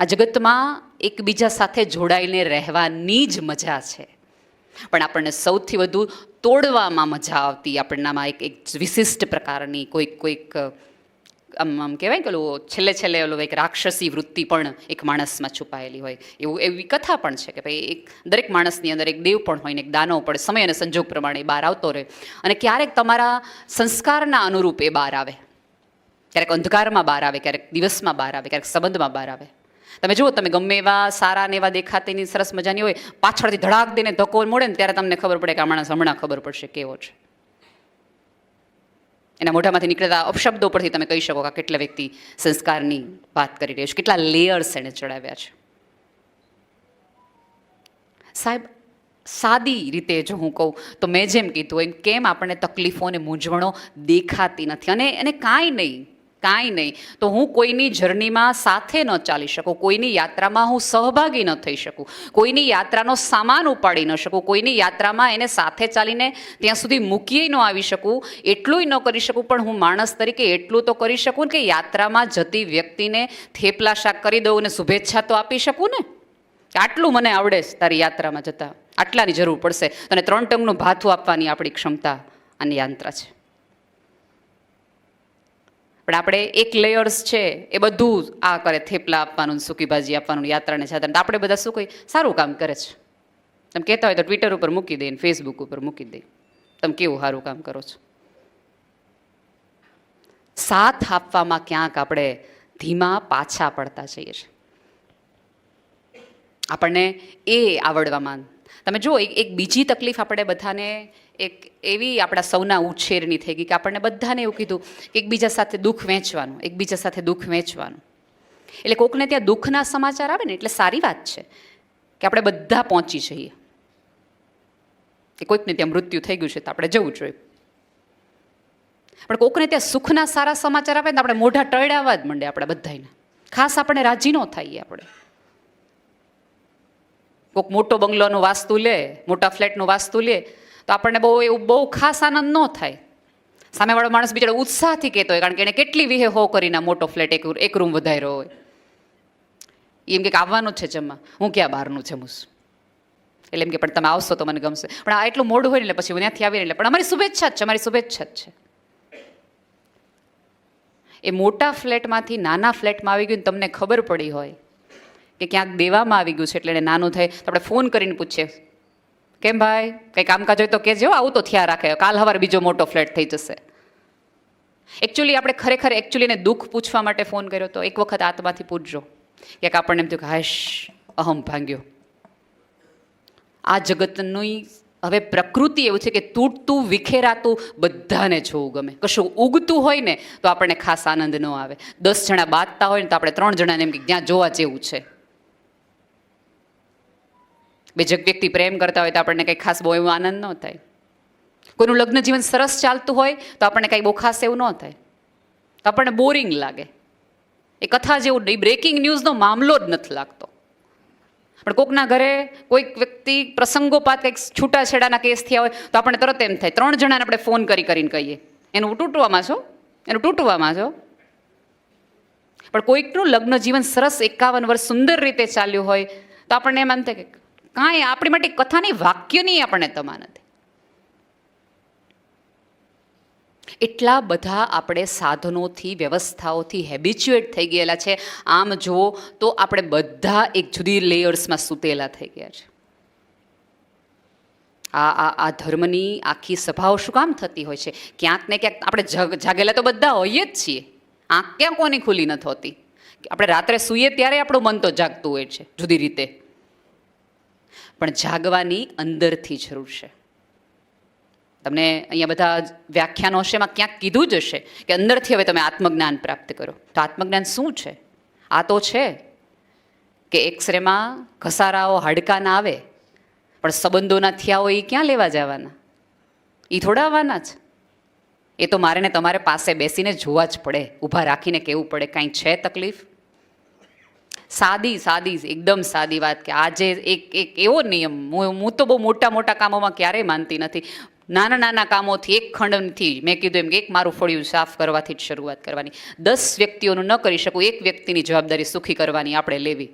આ જગતમાં એકબીજા સાથે જોડાઈને રહેવાની જ મજા છે, પણ આપણને સૌથી વધુ તોડવામાં મજા આવતી આપણનામાં એક વિશિષ્ટ પ્રકારની કોઈક આમ કહેવાય કે છેલ્લે ઓલો એક રાક્ષસી વૃત્તિ પણ એક માણસમાં છુપાયેલી હોય, એવી કથા પણ છે કે ભાઈ એક દરેક માણસની અંદર એક દેવ પણ હોય ને એક દાનવ પણ સમય અને સંજોગ પ્રમાણે બહાર આવતો રહે, અને ક્યારેક તમારા સંસ્કારના અનુરૂપ એ બહાર આવે, ક્યારેક અંધકારમાં બહાર આવે, ક્યારેક દિવસમાં બહાર આવે, ક્યારેક સંબંધમાં બહાર આવે. તમે જુઓ, તમે ગમે એવા સારા ને એવા દેખાતીની સરસ મજાની હોય, પાછળથી ધડાક દઈને ધક્કો મળે ને ત્યારે તમને ખબર પડે કે આ માણસ હમણાં ખબર પડશે કેવો છે. એના મોઢામાંથી નીકળેલા અપશબ્દો પરથી તમે કહી શકો કે કેટલા વ્યક્તિ સંસ્કારની વાત કરી રહ્યો છે, કેટલા લેયર્સ એને ચડાવ્યા છે. સાહેબ, સાદી રીતે જો હું કહું તો મેં જેમ કીધું એમ કેમ આપણને તકલીફો અને મૂંઝવણો દેખાતી નથી, અને એને કાંઈ નહીં તો હું કોઈની જર્નીમાં સાથે ન ચાલી શકું, કોઈની યાત્રામાં હું સહભાગી ન થઈ શકું, કોઈની યાત્રાનો સામાન ઉપાડી ન શકું, કોઈની યાત્રામાં એને સાથે ચાલીને ત્યાં સુધી મૂકીએ ન આવી શકું, એટલું ન કરી શકું, પણ હું માણસ તરીકે એટલું તો કરી શકું કે યાત્રામાં જતી વ્યક્તિને થેપલા શાક કરી દઉં અને શુભેચ્છા તો આપી શકું ને. આટલું મને આવડે છે, તારી યાત્રામાં જતા આટલાની જરૂર પડશે, અને 3 ટંકનું ભાથું આપવાની આપણી ક્ષમતા અને યાત્રા છે. પણ આપણે એક લેયર્સ છે એ બધું આ કરે, થેપલા આપવાનું, સૂકી ભાજી આપવાનું, યાત્રાને છાત્રાને, આપણે બધા શું કહી સારું કામ કરે છે. તમે કહેતા હોય તો ટ્વિટર ઉપર મૂકી દઈએ, ફેસબુક ઉપર મૂકી દઈએ, તમે કેવું સારું કામ કરો છો. સાથ આપવામાં ક્યાંક આપણે ધીમા પાછા પડતા જઈએ છીએ. આપણને એ આવડવામાં તમે જુઓ, એક બીજી તકલીફ આપણે બધાને એક એવી આપણા સૌના ઉછેરની થઈ ગઈ કે આપણને બધાને એવું કીધું કે એકબીજા સાથે દુઃખ વહેંચવાનું, એકબીજા સાથે દુઃખ વહેંચવાનું. એટલે કોકને ત્યાં દુઃખના સમાચાર આવે ને એટલે સારી વાત છે કે આપણે બધા પહોંચી જઈએ, કે કોઈકને ત્યાં મૃત્યુ થઈ ગયું છે તો આપણે જવું જોઈએ. પણ કોકને ત્યાં સુખના સારા સમાચાર આવે ને આપણે મોઢા ટળાવવા જ માંડે આપણે બધાને, ખાસ આપણે રાજી ન થઈએ. આપણે કોઈક મોટો બંગલોનું વાસ્તુ લે, મોટા ફ્લેટનું વાસ્તુ લે તો આપણને બહુ ખાસ આનંદ ન થાય. સામેવાળો માણસ બિચારો ઉત્સાહથી કહેતો હોય, કારણ કે એને કેટલી વિહે હો કરીને મોટો ફ્લેટ એક રૂમ વધાર્યો હોય. એમ કે આવવાનું છે જમવા, હું ક્યાં બહારનું જમું છું, એટલે એમ કે પણ તમે આવશો તો મને ગમશે. પણ આ એટલું મોડું હોય ને એટલે પછી હું ત્યાંથી આવીને એટલે પણ અમારી શુભેચ્છા જ છે, અમારી શુભેચ્છા જ છે. એ મોટા ફ્લેટમાંથી નાના ફ્લેટમાં આવી ગયું, તમને ખબર પડી હોય કે ક્યાંક દેવામાં આવી ગયું છે, એટલે એને નાનું થાય તો આપણે ફોન કરીને પૂછીએ, કેમ ભાઈ કંઈ કામકાજ હોય તો કહેજો, આવું તો થયા રાખે, કાલ સવારે બીજો મોટો ફ્લેટ થઈ જશે. એકચ્યુઅલી આપણે ખરેખર એને દુઃખ પૂછવા માટે ફોન કર્યો તો એક વખત આત્માથી પૂછજો, ક્યાંક આપણને એમ થયું કે હાશ અહમ ભાંગ્યો. આ જગતની હવે પ્રકૃતિ એવું છે કે તૂટતું વિખેરાતું બધાને જોવું ગમે. કશું ઉગતું હોય ને તો આપણને ખાસ આનંદ ન આવે, 10 જણા બાંધતા હોય ને તો આપણે 3 જણાને એમ કે જ્યાં જોવા જેવું છે. બે વ્યક્તિ પ્રેમ કરતા હોય તો આપણને કંઈ ખાસ બહુ એવો આનંદ ન થાય. કોઈનું લગ્ન જીવન સરસ ચાલતું હોય તો આપણને કંઈ બહુ ખાસ એવું ન થાય, તો આપણને બોરિંગ લાગે. એ કથા જેવું બ્રેકિંગ ન્યૂઝનો મામલો જ નથી લાગતો. પણ કોકના ઘરે કોઈક વ્યક્તિ પ્રસંગોપાત કંઈક છૂટાછેડાના કેસ થયા હોય તો આપણને તરત એમ થાય, 3 જણાને આપણે ફોન કરીને કહીએ એનું તૂટવામાં છો. પણ કોઈકનું લગ્ન જીવન સરસ 51 વર્ષ સુંદર રીતે ચાલ્યું હોય તો આપણને એમ થાય કે કાંઈ આપણી માટે કથાની વાક્યની આપણને તમા નથી. એટલા બધા આપણે સાધનોથી, વ્યવસ્થાઓથી હેબિચ્યુએટ થઈ ગયેલા છે. આમ જુઓ તો આપણે બધા એક જુદી લેયર્સમાં સૂતેલા થઈ ગયા છે. આ ધર્મની આખી સભાઓ શું કામ થતી હોય છે? ક્યાંક ને ક્યાંક આપણે જાગેલા તો બધા હોઈએ જ છીએ, આંખ ક્યાં કોની ખુલ્લી નથી હોતી. આપણે રાત્રે સૂઈએ ત્યારે આપણું મન તો જાગતું હોય છે જુદી રીતે, પણ જાગવાની અંદરથી જરૂર છે. તમને અહીંયા બધા વ્યાખ્યાનો હશે, એમાં ક્યાંક કીધું જ હશે કે અંદરથી હવે તમે આત્મજ્ઞાન પ્રાપ્ત કરો. તો આત્મજ્ઞાન શું છે? આ તો છે કે એક્સરેમાં ઘસારાઓ હાડકાના આવે, પણ સંબંધોના થયા હોય એ ક્યાં લેવા જવાના? એ થોડા આવવાના જ. એ તો મારે ને તમારે પાસે બેસીને જોવા જ પડે, ઊભા રાખીને કહેવું પડે કાંઈ છે તકલીફ. સાદી એકદમ સાદી વાત કે આજે એક એવો નિયમ, હું તો બહુ મોટા કામોમાં ક્યારેય માનતી નથી. નાના નાના કામોથી, એક ખંડથી, મેં કીધું એમ કે એક મારું ફળિયું સાફ કરવાથી જ શરૂઆત કરવાની. 10 વ્યક્તિઓનું ન કરી શકું, એક વ્યક્તિની જવાબદારી સુખી કરવાની આપણે લેવી.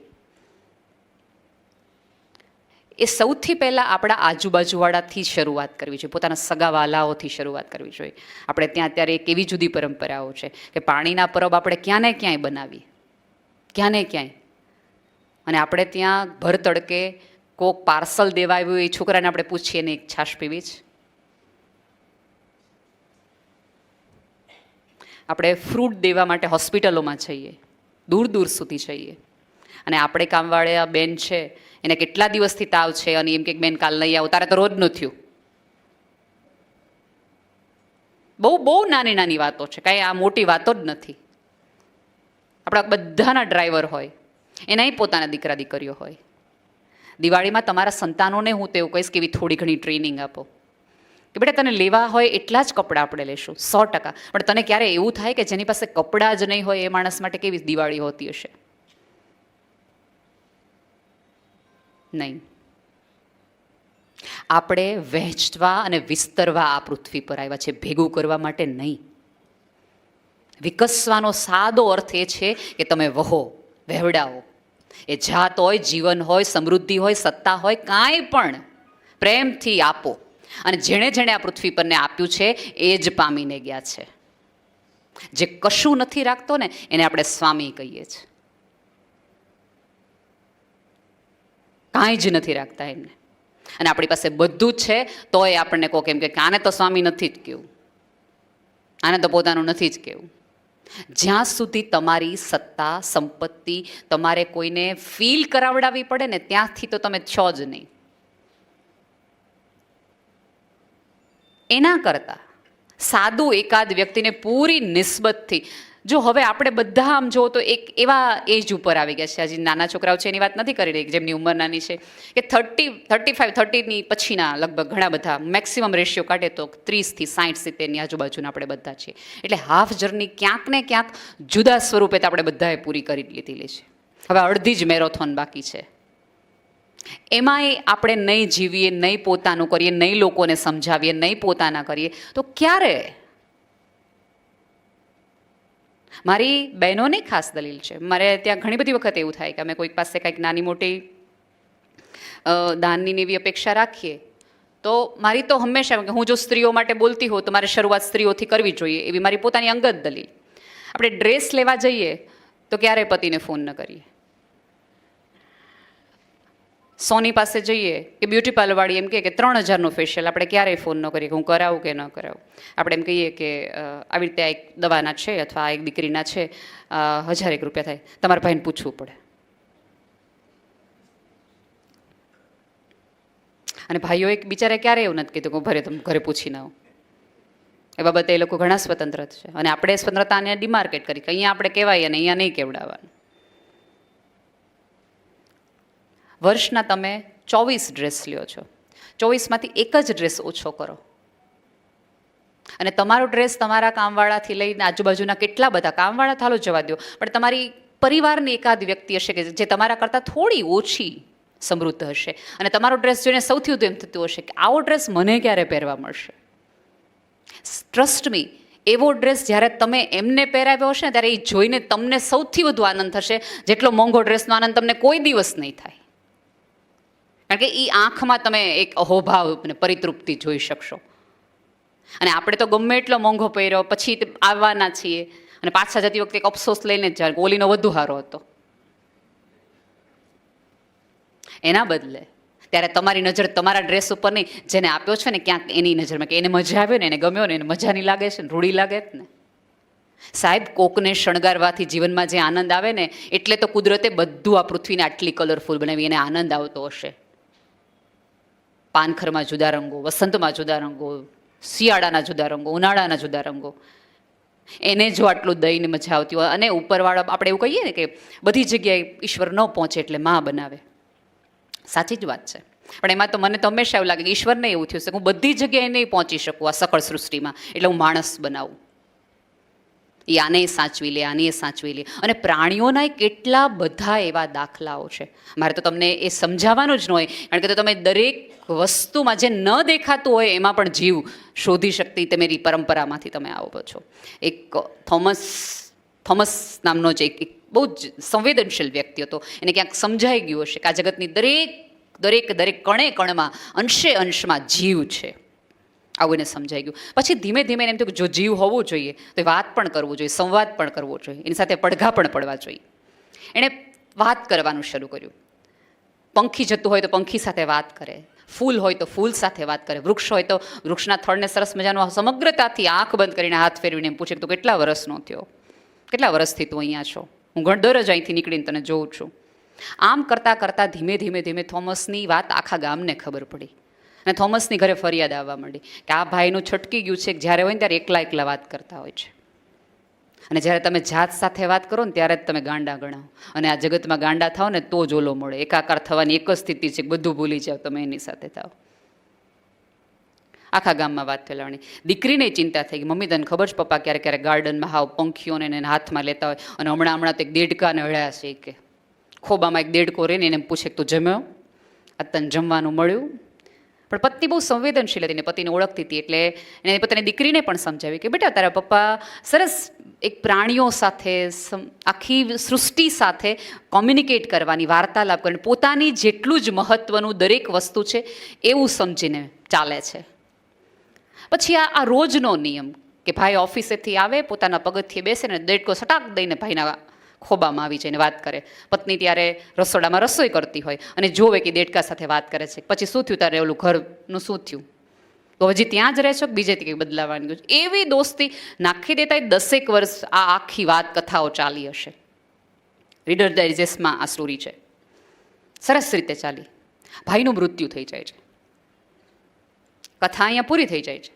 એ સૌથી પહેલાં આપણા આજુબાજુવાળાથી શરૂઆત કરવી જોઈએ, પોતાના સગાવાલાઓથી શરૂઆત કરવી જોઈએ. આપણે ત્યાં અત્યારે એક એવી જુદી પરંપરાઓ છે કે પાણીના પરબ આપણે ક્યાં ને ક્યાંય બનાવીએ, ક્યાં ને ક્યાંય. અને આપણે ત્યાં ભર તડકે કોક પાર્સલ દેવા આવ્યું એ છોકરાને આપણે પૂછીએ ને એક છાશ પીવી જ. આપણે ફ્રૂટ દેવા માટે હોસ્પિટલોમાં જઈએ, દૂર દૂર સુધી જઈએ, અને આપણે કામવાળા બેન છે એને કેટલા દિવસથી તાવ છે અને એમ કે બેન કાલ નહીં આવું, તારે તો રોજનું થયું. બહુ બહુ નાની નાની વાતો છે, કાંઈ આ મોટી વાતો જ નથી. આપણા બધાના ડ્રાઈવર હોય, એનાય પોતાના દીકરા દીકરીઓ હોય. દિવાળીમાં તમારા સંતાનોને હું તો એવું કહીશ કે એવી થોડી ઘણી ટ્રેનિંગ આપો કે બેટા તને લેવા હોય એટલા જ કપડાં આપણે લેશું, 100%. પણ તને ક્યારે એવું થાય કે જેની પાસે કપડાં જ નહીં હોય એ માણસ માટે કેવી દિવાળી હોતી હશે? નહીં. આપણે વહેંચવા અને વિસ્તરવા આ પૃથ્વી પર આવ્યા છે, ભેગું કરવા માટે નહીં. વિકસવાનો સાદો અર્થ એ છે કે તમે વહો, વહેવડાવો. એ જાત હોય, જીવન હોય, સમૃદ્ધિ હોય, સત્તા હોય, કાંઈ પણ પ્રેમથી આપો. અને જેણે જેણે આ પૃથ્વી પરને આપ્યું છે એ જ પામીને ગયા છે. જે કશું નથી રાખતો ને એને આપણે સ્વામી કહીએ છીએ. કાંઈ જ નથી રાખતા એમને. અને આપણી પાસે બધું જ છે તોય આપણને કહો કેમ કે આને તો સ્વામી નથી જ કહેવું, આને તો પોતાનું નથી જ કહેવું. જ્યાં સુધી તમારી સત્તા, સંપત્તિ તમારે કોઈને ફીલ કરાવડાવવી પડે ને ત્યાંથી તો તમે છો જ નહીં. એના કરતાં સાદું એકાદ વ્યક્તિને પૂરી નિસ્બતથી, જો હવે આપણે બધા આમ જુઓ તો એક એવા એજ ઉપર આવી ગયા છે, હજી નાના છોકરાઓ છે એની વાત નથી કરી રહી, જેમની ઉંમર નાની છે, કે 30-35-30ની પછીના લગભગ ઘણા બધા મેક્સિમમ રેશિયો કાઢે તો 30 થી 60-70ની આજુબાજુના આપણે બધા છીએ. એટલે હાફ જર્ની ક્યાંક ને ક્યાંક જુદા સ્વરૂપે તો આપણે બધાએ પૂરી કરી લીધેલી છે. હવે અડધી જ મેરેથોન બાકી છે. એમાંય આપણે નહીં જીવીએ, નહીં પોતાનું કરીએ, નહીં લોકોને સમજાવીએ, નહીં પોતાના કરીએ તો ક્યારે? મારી બહેનોની ખાસ દલીલ છે. મારે ત્યાં ઘણી બધી વખત એવું થાય કે અમે કોઈક પાસે કંઈક નાની મોટી દાનની એવી અપેક્ષા રાખીએ તો મારી તો હંમેશા કે હું જો સ્ત્રીઓ માટે બોલતી હોઉં તો મારે શરૂઆત સ્ત્રીઓથી કરવી જોઈએ, એવી મારી પોતાની અંગત દલીલ. આપણે ડ્રેસ લેવા જઈએ તો ક્યારેય પતિને ફોન ન કરીએ. સોની પાસે જઈએ કે બ્યુટી પાર્લરવાળી એમ કહે કે 3000નું ફેશિયલ, આપણે ક્યારેય ફોન ન કરીએ કે હું કરાવું કે ન કરાવું. આપણે એમ કહીએ કે આવી રીતે આ એક દવાના છે અથવા આ એક દીકરીના છે, 1000 રૂપિયા થાય, તમારા ભાઈને પૂછવું પડે. અને ભાઈઓ એક બિચારા ક્યારેય એવું નથી કીધું કે હું ભરે તમે ઘરે પૂછી ના આવું. એ બાબતે એ લોકો ઘણા સ્વતંત્ર છે અને આપણે સ્વતંત્રતાને ડિમાર્કેટ કરી કે અહીંયા આપણે કહેવાય અને અહીંયા નહીં કેવડાવવાનું. વર્ષના તમે 24 ડ્રેસ લ્યો છો, 24માંથી એક જ ડ્રેસ ઓછો કરો. અને તમારો ડ્રેસ તમારા કામવાળાથી લઈને આજુબાજુના કેટલા બધા કામવાળા થાલો જવા દો, પણ તમારી પરિવારની એકાદ વ્યક્તિ હશે કે જે તમારા કરતાં થોડી ઓછી સમૃદ્ધ હશે અને તમારો ડ્રેસ જોઈને સૌથી વધુ એમ થતું હશે કે આવો ડ્રેસ મને ક્યારે પહેરવા મળશે. ટ્રસ્ટ મી, એવો ડ્રેસ જ્યારે તમે એમને પહેરાવ્યો હશે ને ત્યારે એ જોઈને તમને સૌથી વધુ આનંદ થશે જેટલો મોંઘો ડ્રેસનો આનંદ તમને કોઈ દિવસ નહીં થાય. કારણ કે એ આંખમાં તમે એક અહોભાવ અને પરિતૃપ્તિ જોઈ શકશો. અને આપણે તો ગમે એટલો મોંઘો પહેર્યો પછી આવવાના છીએ અને પાછા જતી વખતે એક અફસોસ લઈને જ જાય કે ઓલીનો વધુ સારો હતો. એના બદલે ત્યારે તમારી નજર તમારા ડ્રેસ ઉપર નહીં, જેને આપ્યો છે ને ક્યાંક એની નજરમાં કે એને મજા આવ્યો ને, એને ગમ્યો ને, એને મજા નહીં લાગે છે ને, રૂઢી લાગે જ ને. સાહેબ, કોકને શણગારવાથી જીવનમાં જે આનંદ આવે ને, એટલે તો કુદરતે બધું આ પૃથ્વીને આટલી કલરફુલ બનાવી, એને આનંદ આવતો હશે. પાનખરમાં જુદા રંગો, વસંતમાં જુદા રંગો, શિયાળાના જુદા રંગો, ઉનાળાના જુદા રંગો. એને જો આટલું દઈને મજા આવતી હોય, અને ઉપરવાળો આપણે એવું કહીએ ને કે બધી જગ્યાએ ઈશ્વર ન પહોંચે એટલે માં બનાવે. સાચી જ વાત છે, પણ એમાં તો મને તો હંમેશા એવું લાગે કે ઈશ્વરને એવું થયું છે કે હું બધી જગ્યાએ નહીં પહોંચી શકું આ સકળ સૃષ્ટિમાં, એટલે હું માણસ બનાવું. એ આને સાચવી લે, આને સાચવી લે. અને પ્રાણીઓના કેટલા બધા એવા દાખલાઓ છે. મારે તો તમને એ સમજાવવાનું જ ન હોય, કારણ કે તો તમે દરેક વસ્તુમાં જે ન દેખાતું હોય એમાં પણ જીવ શોધી શકતી તમારી પરંપરામાંથી તમે આવો છો. એક થોમસ નામનો જ એક બહુ જ સંવેદનશીલ વ્યક્તિ હતો. એને ક્યાંક સમજાઈ ગયું હશે કે આ જગતની દરેક કણે કણમાં અંશમાં જીવ છે. આવું એને સમજાઈ ગયું. પછી ધીમે ધીમે એને એમ થયું કે જો જીવ હોવું જોઈએ તો વાત પણ કરવું જોઈએ, સંવાદ પણ કરવો જોઈએ, એની સાથે પડઘા પણ પડવા જોઈએ. એણે વાત કરવાનું શરૂ કર્યું. પંખી જતું હોય તો પંખી સાથે વાત કરે, ફૂલ હોય તો ફૂલ સાથે વાત કરે, વૃક્ષ હોય તો વૃક્ષના થડને સરસ મજાનું સમગ્રતાથી આંખ બંધ કરીને હાથ ફેરવીને એમ પૂછે કે તું કેટલા વર્ષનો થયો, કેટલા વર્ષથી તું અહીંયા છો, હું દરરોજ અહીંથી નીકળીને તને જોઉં છું. આમ કરતાં કરતાં ધીમે ધીમે થોમસની વાત આખા ગામને ખબર પડી. અને થોમસની ઘરે ફરિયાદ આવવા માંડી કે આ ભાઈનું છટકી ગયું છે કે જ્યારે હોય ને ત્યારે એકલા વાત કરતા હોય છે, અને જ્યારે તમે જાત સાથે વાત કરો ને ત્યારે જ તમે ગાંડા ગણાવો, અને આ જગતમાં ગાંડા થાવ ને તો જ ઓલો મળે. એકાકાર થવાની એક જ સ્થિતિ છે કે બધું ભૂલી જાઓ તમે એની સાથે થાવ. આખા ગામમાં વાત ફેલાવણી. દીકરીને ચિંતા થઈ ગઈ. મમ્મી તને ખબર છે પપ્પા ક્યારેક ક્યારેક ગાર્ડનમાં હાવ પંખીઓને એને હાથમાં લેતા હોય, અને હમણાં તો એક દેડકાને હળ્યા છે કે ખોબામાં એક દેડકો રહીને એને પૂછે કે તું જમ્યો, આ તને જમવાનું મળ્યું. પણ પત્ની બહુ સંવેદનશીલ હતી ને પતિને ઓળખતી હતી, એટલે એને પોતાની દીકરીને પણ સમજાવી કે બેટા તારા પપ્પા સરસ એક પ્રાણીઓ સાથે, આખી સૃષ્ટિ સાથે કોમ્યુનિકેટ કરવાની, વાર્તાલાપ કરવાની, પોતાની જેટલું જ મહત્ત્વનું દરેક વસ્તુ છે એવું સમજીને ચાલે છે. પછી આ રોજનો નિયમ કે ભાઈ ઓફિસેથી આવે, પોતાના પગથિયે બેસે ને દેડકો સટાક દઈને ભાઈના ખોબામાં આવી જઈને વાત કરે. પત્ની ત્યારે રસોડામાં રસોઈ કરતી હોય અને જોવે કે દેડકા સાથે વાત કરે છે. પછી શું થયું તારે ઓલું ઘરનું શું થયું, તો હજી ત્યાં જ રહેશો કે બીજેથી કંઈક બદલાવાની? એવી દોસ્તી નાખી દેતા 10 વર્ષ આ આખી વાત કથાઓ ચાલી હશે. રીડર ડાયજેસ્ટમાં આ સ્ટોરી છે, સરસ રીતે ચાલી. ભાઈનું મૃત્યુ થઈ જાય છે, કથા અહીંયા પૂરી થઈ જાય છે.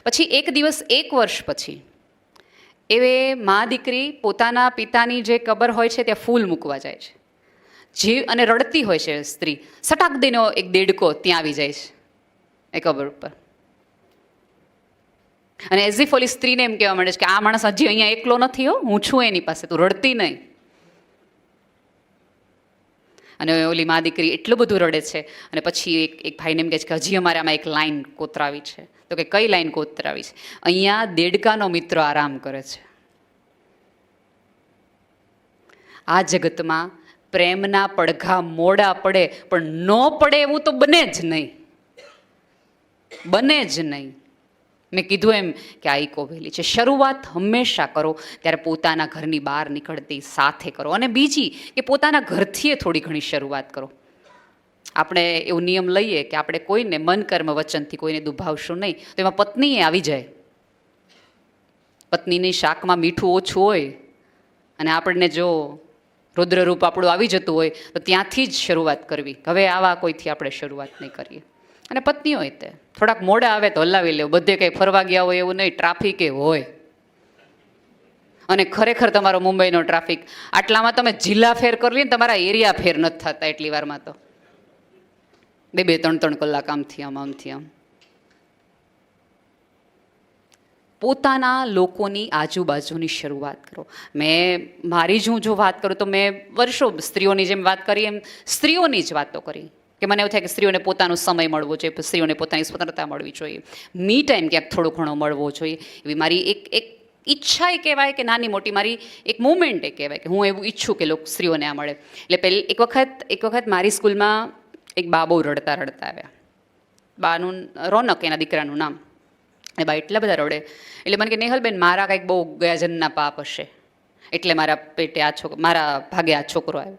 પછી એક દિવસ 1 વર્ષ પછી એ મા દીકરી પોતાના પિતાની જે કબર હોય છે ત્યાં ફૂલ મૂકવા જાય છે. જીવ અને રડતી હોય છે સ્ત્રી. સટાક દઈને એક દેડકો ત્યાં આવી જાય છે એ કબર ઉપર, અને એઝ ઇફ ઓલી સ્ત્રીને એમ કહેવા માંડે છે કે આ માણસ હજી અહીંયા એકલો નથી હો, હું છું એની પાસે, તું રડતી નહીં. અને ઓલી મા દીકરી એટલું બધું રડે છે. અને પછી એક ભાઈને એમ કહે છે કે હજી અમારે આમાં એક લાઈન કોતરાવી છે. તો કે કઈ લાઈન કોતરાવી છે? અહીંયા દેડકાનો મિત્ર આરામ કરે છે. આ જગતમાં પ્રેમના પડઘા મોડા પડે પણ ન પડે એવું તો બને જ નહીં, બને જ નહીં. મેં કીધું એમ કે આ ઇકો વેલી છે. શરૂઆત હંમેશા કરો ત્યારે પોતાના ઘરની બહાર નીકળતી સાથે કરો, અને બીજી કે પોતાના ઘરથી થોડી ઘણી શરૂઆત કરો. આપણે એવું નિયમ લઈએ કે આપણે કોઈને મન કર્મ વચનથી કોઈને દુભાવશું નહીં, તો એમાં પત્નીએ આવી જાય. પત્નીની શાકમાં મીઠું ઓછું હોય અને આપણને જો રુદ્રરૂપ આપણું આવી જતું હોય તો ત્યાંથી જ શરૂઆત કરવી. હવે આવા કોઈથી આપણે શરૂઆત નહીં કરીએ. અને પત્ની હોય તે થોડાક મોડા આવે તો હલાવી લેવું. બધે કંઈ ફરવા ગયા હોય એવું નહીં, ટ્રાફિકે હોય. અને ખરેખર તમારો મુંબઈનો ટ્રાફિક આટલામાં તમે જિલ્લા ફેર કરી લે ને તમારા એરિયા ફેર નથી થતા એટલી વારમાં તો 2-3 કલાક આમથી આમ. પોતાના લોકોની આજુબાજુની શરૂઆત કરો. મારી જ હું જો વાત કરું તો મેં વર્ષો સ્ત્રીઓની જેમ વાત કરી એમ સ્ત્રીઓની જ વાતો કરી કે મને એવું થાય કે સ્ત્રીઓને પોતાનો સમય મળવો જોઈએ, સ્ત્રીઓને પોતાની સ્વતંત્રતા મળવી જોઈએ, મી ટાઈમ ક્યાંક થોડો ઘણો મળવો જોઈએ. એવી મારી એક ઈચ્છા એ કહેવાય કે નાની મોટી મારી એક મુવમેન્ટ એ કહેવાય કે હું એવું ઈચ્છું કે સ્ત્રીઓને આ મળે. એટલે એક વખત મારી સ્કૂલમાં એક બા બહુ રડતા આવ્યા. બાનું રોનક એના દીકરાનું નામ. એ બા એટલા બધા રડે એટલે મને કે નેહલબેન મારા કંઈક બહુ ગયાજનના પાપ હશે એટલે મારા પેટે મારા ભાગે આ છોકરો આવ્યો.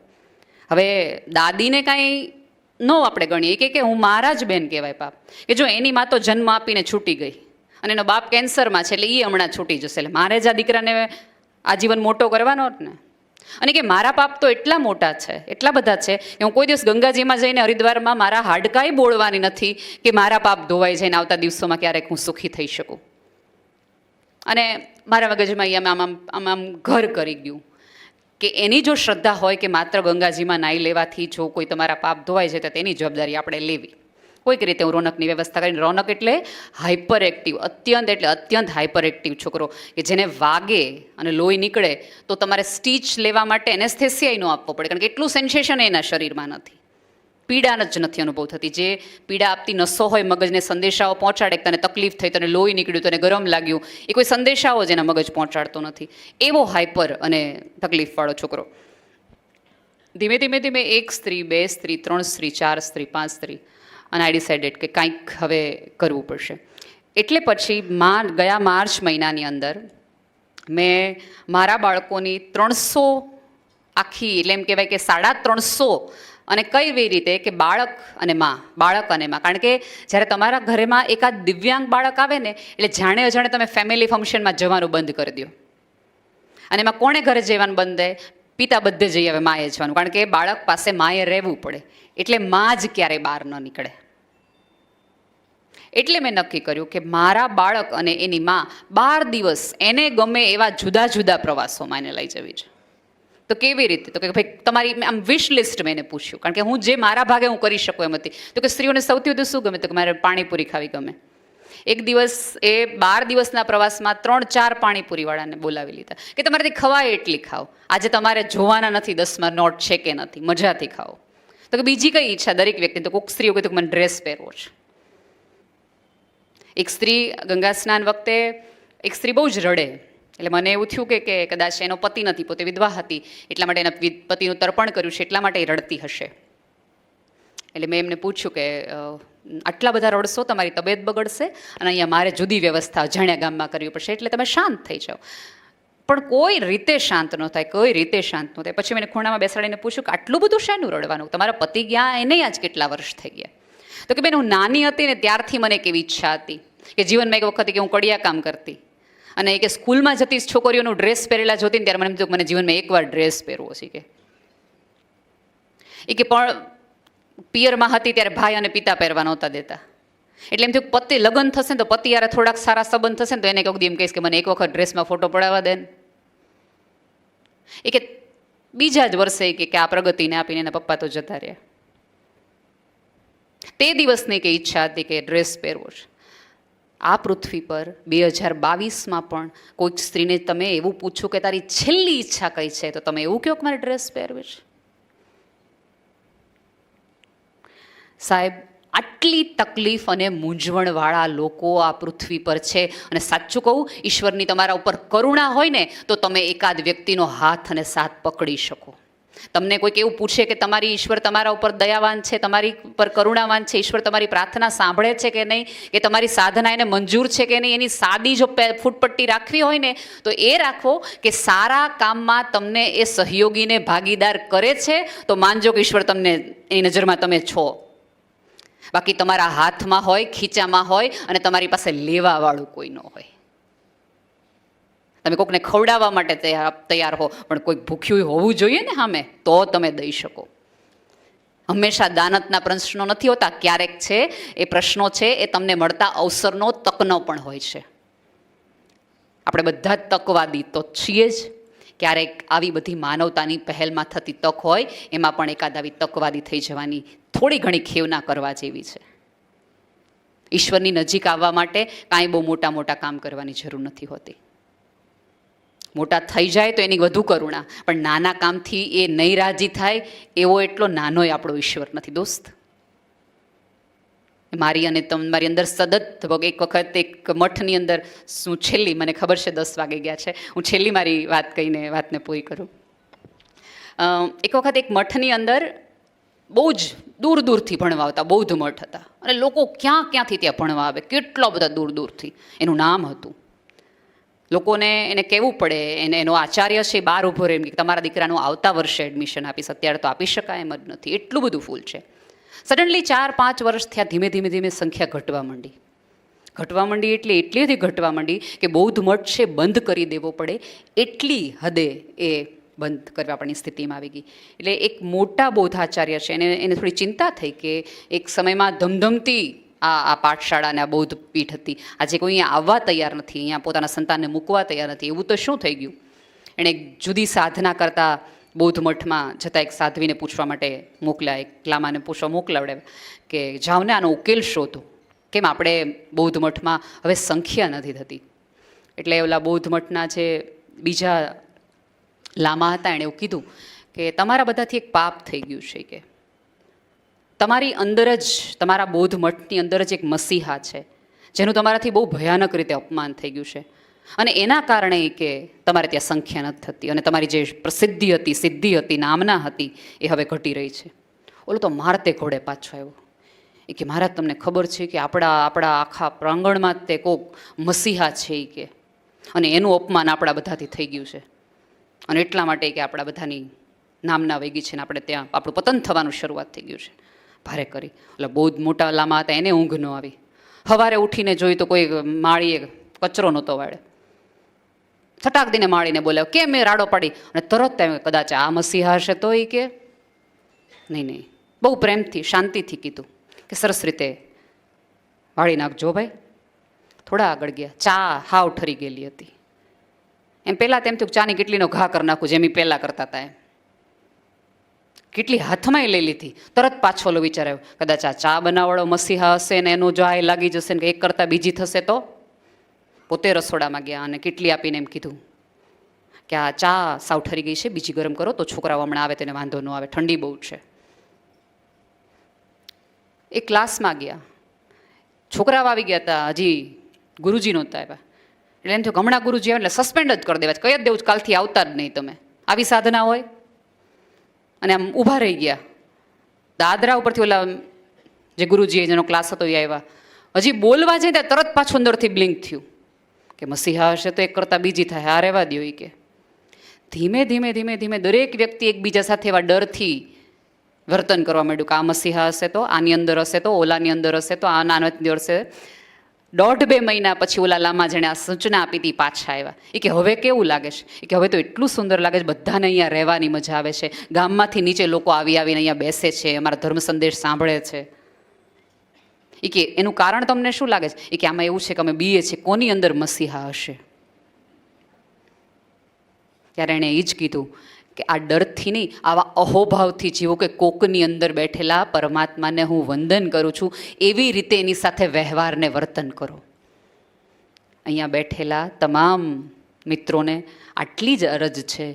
હવે દાદીને કાંઈ ન આપણે ગણીએ કે હું મારા જ બેન કહેવાય પાપ, કે જો એની માં તો જન્મ આપીને છૂટી ગઈ અને એનો બાપ કેન્સરમાં છે એટલે એ હમણાં છૂટી જશે, એટલે મારે જ આ દીકરાને આજીવન મોટો કરવાનો જ ને. અને કે મારા પાપ તો એટલા મોટા છે, એટલા બધા છે કે હું કોઈ દિવસ ગંગાજીમાં જઈને હરિદ્વારમાં મારા હાડકાઈ બોળવાની નથી કે મારા પાપ ધોવાઈ જઈને આવતા દિવસોમાં ક્યારેક હું સુખી થઈ શકું. અને મારા મગજમાં આમ ઘર કરી ગયું કે એની જો શ્રદ્ધા હોય કે માત્ર ગંગાજીમાં નાહી લેવાથી જો કોઈ તમારા પાપ ધોવાઈ જાય તો તેની જવાબદારી આપણે લેવી. કોઈક રીતે હું રોનકની વ્યવસ્થા કરીને, રોનક એટલે હાઇપર એક્ટિવ, અત્યંત હાઇપર એક્ટિવ છોકરો કે જેને વાગે અને લોહી નીકળે તો તમારે સ્ટીચ લેવા માટે એનેસ્થેસિયા ન આપવો પડે, કારણ કે એટલું સેન્સેશન એના શરીરમાં નથી, પીડા જ નથી અનુભવ થતી. જે પીડા આપતી નસો હોય મગજને સંદેશાઓ પહોંચાડે, તને તકલીફ થઈ, તને લોહી નીકળ્યું, તને ગરમ લાગ્યું, એ કોઈ સંદેશાઓ જ એના મગજ પહોંચાડતો નથી. એવો હાઇપર અને તકલીફવાળો છોકરો. ધીમે ધીમે ધીમે 1 સ્ત્રી, 2 સ્ત્રી, 3 સ્ત્રી, 4 સ્ત્રી, 5 સ્ત્રી, અને આઈ ડિસાઇડેડ કે કાંઈક હવે કરવું પડશે. એટલે પછી ગયા માર્ચ મહિનાની અંદર મેં મારા બાળકોની 300 આખી, એટલે એમ કહેવાય કે 350, અને કઈ રીતે કે બાળક અને માં, કારણ કે જ્યારે તમારા ઘરેમાં એકાદ દિવ્યાંગ બાળક આવે ને એટલે જાણે અજાણે તમે ફેમિલી ફંક્શનમાં જવાનું બંધ કરી દો. અને એમાં કોણે ઘરે જવાનું બંધ થાય? પિતા બધે જઈ આવે, માએ જવાનું, કારણ કે બાળક પાસે માએ રહેવું પડે, એટલે માં જ ક્યારેય બહાર ન નીકળે. એટલે મેં નક્કી કર્યું કે મારા બાળક અને એની માં 12 દિવસ એને ગમે એવા જુદા જુદા પ્રવાસોમાં એને લઈ જવી છે. તો કેવી રીતે? તો કે ભાઈ તમારી આમ વિશ લિસ્ટ મેં એને પૂછ્યું, કારણ કે હું જે મારા ભાગે હું કરી શકું એમ હતી. તો કે સ્ત્રીઓને સૌથી વધુ શું ગમે? તો કે મારે પાણીપુરી ખાવી ગમે. એક દિવસ એ 12 દિવસના પ્રવાસમાં 3-4 પાણીપુરીવાળાને બોલાવી લીધા કે તમારાથી ખવાય એટલી ખાઓ, આજે તમારે જોવાના નથી 10માં નોટ છે કે નથી, મજાથી ખાઓ. તો કે બીજી કઈ ઈચ્છા દરેક વ્યક્તિ? તો કોઈક સ્ત્રીઓ કહે તો મને ડ્રેસ પહેરવો છે. એક સ્ત્રી ગંગા સ્નાન વખતે એક સ્ત્રી બહુ જ રડે, એટલે મને એવું થયું કે કદાચ એનો પતિ નથી, પોતે વિધવા હતી, એટલા માટે એના પતિનું તર્પણ કર્યું છે, એટલા માટે એ રડતી હશે. એટલે મેં એમને પૂછ્યું કે આટલા બધા રડશો, તમારી તબિયત બગડશે, અને અહીંયા મારે જુદી વ્યવસ્થા અજાણ્યા ગામમાં કરવી પડશે, એટલે તમે શાંત થઈ જાઓ. પણ કોઈ રીતે શાંત ન થાય, કોઈ રીતે શાંત ન થાય. પછી મેં ખૂણામાં બેસાડીને પૂછ્યું કે આટલું બધું શાનું રડવાનું? તમારા પતિ ગયા એને આજ કેટલા વર્ષ થઈ ગયા? તો કે બેન હું નાની હતી ને ત્યારથી મને એક એવી ઈચ્છા હતી કે જીવનમાં એક વખત કે હું કડિયા કામ કરતી, અને કે સ્કૂલમાં જતી છોકરીઓનું ડ્રેસ પહેરેલા જોતી ને ત્યારે મને એમ થયું કે મને જીવનમાં એકવાર ડ્રેસ પહેરવો છે. કે પણ પિયરમાં હતી ત્યારે ભાઈ અને પિતા પહેરવા નહોતા દેતા, એટલે એમ થયું પતિ લગ્ન થશે ને તો પતિ યારે થોડાક સારા સંબંધ થશે ને તો એને કહું એમ કહીશ કે મને એક વખત ડ્રેસમાં ફોટો પડાવવા દે. કે બીજા જ વર્ષે કે આ પ્રગતિને આપીને એના પપ્પા તો જતા રહ્યા. તે દિવસની કે ઈચ્છા હતી કે ડ્રેસ પહેરવો છે. આ પૃથ્વી પર 2022માં પણ કોઈક સ્ત્રીને તમે એવું પૂછો કે તારી છેલ્લી ઈચ્છા કઈ છે, તો તમે એવું કહો કે મારે ડ્રેસ પહેરવી છે? સાહેબ, આટલી તકલીફ અને મૂંઝવણવાળા લોકો આ પૃથ્વી પર છે. અને સાચું કહું, ઈશ્વરની તમારા ઉપર કરુણા હોય ને તો તમે એકાદ વ્યક્તિનો હાથ અને સાથ પકડી શકો. તમને કોઈક એવું પૂછે કે તમારી ઈશ્વર તમારા ઉપર દયાવાન છે, તમારી ઉપર કરુણાવાન છે, ઈશ્વર તમારી પ્રાર્થના સાંભળે છે કે નહીં, કે તમારી સાધના એને મંજૂર છે કે નહીં, એની સાદી જો ફૂટપટ્ટી રાખવી હોય ને તો એ રાખો કે સારા કામમાં તમને એ સહયોગીને ભાગીદાર કરે છે તો માનજો કે ઈશ્વર તમને એની નજરમાં તમે છો. બાકી તમારા હાથમાં હોય, ખીચામાં હોય અને તમારી પાસે લેવાવાળું કોઈ ન હોય. તમે કોઈકને ખવડાવવા માટે તૈયાર હો, પણ કોઈક ભૂખ્યું હોવું જોઈએ ને સામે, તો તમે દઈ શકો. હંમેશા દાનતના પ્રશ્નો નથી હોતા, ક્યારેક છે એ પ્રશ્નો છે એ તમને મળતા અવસરનો, તકનો પણ હોય છે. આપણે બધા જ તકવાદી તો છીએ જ. ક્યારેક આવી બધી માનવતાની પહેલમાં થતી તક હોય એમાં પણ એકાદ આવી તકવાદી થઈ જવાની થોડી ઘણી ખેવના કરવા જેવી છે. ઈશ્વરની નજીક આવવા માટે કાંઈ બહુ મોટા મોટા કામ કરવાની જરૂર નથી હોતી. મોટા થઈ જાય તો એની વધુ કરુણા, પણ નાના કામથી એ નહીં રાજી થાય એવો એટલો નાનોય આપણો ઈશ્વર નથી દોસ્ત. મારી અને તમારી અંદર સતત એક વખત એક મઠની અંદર શું છેલ્લી, મને ખબર છે 10 વાગે ગયા છે, હું છેલ્લી મારી વાત કહીને વાતને પૂરી કરું. એક વખત એક મઠની અંદર બહુ જ દૂર દૂરથી ભણવા આવતા બૌદ્ધ મઠ હતા, અને લોકો ક્યાંથી ત્યાં ભણવા આવે, કેટલા બધા દૂર દૂરથી. એનું નામ હતું. લોકોને એને કહેવું પડે, એનો આચાર્ય છે બહાર ઊભો રહે, એમ કે તમારા દીકરાનું આવતા વર્ષે એડમિશન આપીશ, અત્યારે તો આપી શકાય એમ જ નથી, એટલું બધું ફૂલ છે. સડનલી 4-5 વર્ષ થયા, ધીમે ધીમે સંખ્યા ઘટવા માંડી એટલે એટલી હદે ઘટવા માંડી કે બૌદ્ધ મઠ છે બંધ કરી દેવો પડે એટલી હદે એ બંધ કરવાની સ્થિતિમાં આવી ગઈ. એટલે એક મોટા બૌદ્ધાચાર્ય છે, એને થોડી ચિંતા થઈ કે એક સમયમાં ધમધમતી આ પાઠશાળા અને આ બૌદ્ધ પીઠ હતી, આજે કોઈ અહીંયા આવવા તૈયાર નથી, અહીંયા પોતાના સંતાનને મૂકવા તૈયાર નથી, એવું તો શું થઈ ગયું? એણે જુદી સાધના કરતા બૌદ્ધ મઠમાં જતાં એક સાધ્વીને પૂછવા માટે મોકલ્યા, એક લામાને પૂછવા મોકલાવડે કે જાઓ ને આનો ઉકેલ શોધો, કેમ આપણે બૌદ્ધ મઠમાં હવે સંખ્યા નથી થતી. એટલે ઓલા બૌદ્ધ મઠના જે બીજા લામા હતા એણે એવું કીધું કે તમારા બધાથી એક પાપ થઈ ગયું છે, કે તમારી અંદર જ, તમારા બૌદ્ધ મઠની અંદર જ એક મસીહા છે જેનું તમારાથી બહુ ભયાનક રીતે અપમાન થઈ ગયું છે, અને એના કારણે કે તમારે ત્યાં સંખ્યા નથી થતી, અને તમારી જે પ્રસિદ્ધિ હતી, સિદ્ધિ હતી, નામના હતી, એ હવે ઘટી રહી છે. ઓલો તો મારતે ઘોડે પાછો આવ્યો. એ કે મહારાજ તમને ખબર છે કે આપણા આખા પ્રાંગણમાં તે કોક મસીહા છે, એ કે, અને એનું અપમાન આપણા બધાથી થઈ ગયું છે, અને એટલા માટે કે આપણા બધાની નામના વહી છે ને આપણે ત્યાં આપણું પતન થવાનું શરૂઆત થઈ ગયું છે. ભારે કરી એટલે બહુ જ મોટા લાંબા હતા, એને ઊંઘ ન આવી. સવારે ઉઠીને જોઈ તો કોઈ માળીએ કચરો નહોતો વાળે. છટાક દીને માળીને બોલ્યો, કેમ મેં રાડો પાડી? અને તરત કદાચ આ મસીહા હશે તો એ કે નહીં, બહુ પ્રેમથી શાંતિથી કીધું કે સરસ રીતે વાળી નાખજો ભાઈ. થોડા આગળ ગયા, ચા હાવ ઠરી ગયેલી હતી. એમ પહેલાં તેમ થયું ચાની કેટલીનો ઘા કરી નાખું, જેમ એ પહેલાં કરતા હતા એમ. કેટલી હાથમાં લઈ લીધી. તરત પાછો ઓલો વિચાર આવ્યો, કદાચ આ ચા બનાવવાળો મસીહા હશે ને એનું જો આ લાગી જશે ને એક કરતાં બીજી થશે તો. પોતે રસોડામાં ગયા અને કેટલી આપીને એમ કીધું કે આ ચા સાવ ઠરી ગઈ છે, બીજી ગરમ કરો તો છોકરાઓ હમણાં આવે તેને વાંધો ન આવે, ઠંડી બહુ છે. એ ક્લાસમાં ગયા, છોકરાઓ આવી ગયા હતા, હજી ગુરુજી નહોતા આવ્યા. એટલે એમ થયું કે હમણાં ગુરુજી આવે એટલે સસ્પેન્ડ જ કરી દેવા, કહી જ દેવું કાલથી આવતા જ નહીં તમે, આવી સાધના હોય. અને આમ ઊભા રહી ગયા. દાદરા ઉપરથી ઓલા જે ગુરુજી જેનો ક્લાસ હતો એ આવ્યા. હજી બોલવા જાય ત્યાં તરત પાછું અંદરથી બ્લિંક થયું કે મસીહા હશે તો એક કરતાં બીજી થાય, આ રહેવા દો. એ કે ધીમે ધીમે દરેક વ્યક્તિ એકબીજા સાથે એવા ડરથી વર્તન કરવા માંડ્યું કે આ મસીહા હશે તો, આની અંદર હશે તો, ઓલાની અંદર હશે તો, આના અંદર હશે. 1.5-2 મહિના પછી ઓલા લામા જેણે આ સૂચના આપી હતી પાછા આવ્યા. એ કે હવે કેવું લાગે છે? એ કે હવે તો એટલું સુંદર લાગે છે, બધાને અહીંયા રહેવાની મજા આવે છે, ગામમાંથી નીચે લોકો આવીને અહીંયા બેસે છે, અમારા ધર્મ સંદેશ સાંભળે છે. એ કે એનું કારણ તમને શું લાગે છે? એ કે આમાં એવું છે કે અમે બીએ છીએ કોની અંદર મસીહા હશે. ત્યારે એણે એ જ કીધું કે આ ડરથી નહીં, આવા અહોભાવથી જીવો કે કોકની અંદર બેઠેલા પરમાત્માને હું વંદન કરું છું એવી રીતે એની સાથે વ્યવહારને વર્તન કરો. અહીંયા બેઠેલા તમામ મિત્રોને આટલી જ અરજ છે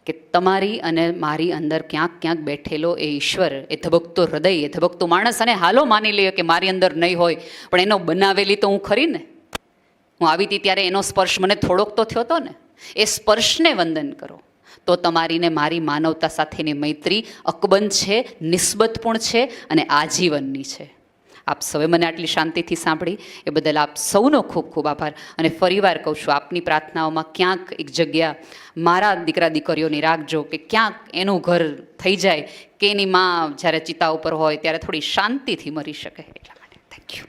કે તમારી અને મારી અંદર ક્યાંક બેઠેલો એ ઈશ્વર, એ ધબકતો હૃદય, એ ધબકતો માણસ, અને હાલો માની લઈએ કે મારી અંદર નહીં હોય પણ એનો બનાવેલી તો હું ખરી ને. હું આવી હતી ત્યારે એનો સ્પર્શ મને થોડોક તો થયો હતો ને. એ સ્પર્શને વંદન કરો તો તમારી ને મારી માનવતા સાથેની મૈત્રી અકબંધ છે, નિસ્બતપૂર્ણ છે અને આજીવનની છે. આપ સૌએ મને આટલી શાંતિથી સાંભળી એ બદલ આપ સૌનો ખૂબ ખૂબ આભાર. અને ફરીવાર કહું છું, આપની પ્રાર્થનાઓમાં ક્યાંક એક જગ્યા મારા દીકરા દીકરીઓની રાખજો કે ક્યાંક એનું ઘર થઈ જાય કે એની માં જ્યારે ચિતા ઉપર હોય ત્યારે થોડી શાંતિથી મરી શકે. એટલા માટે થેન્ક યુ.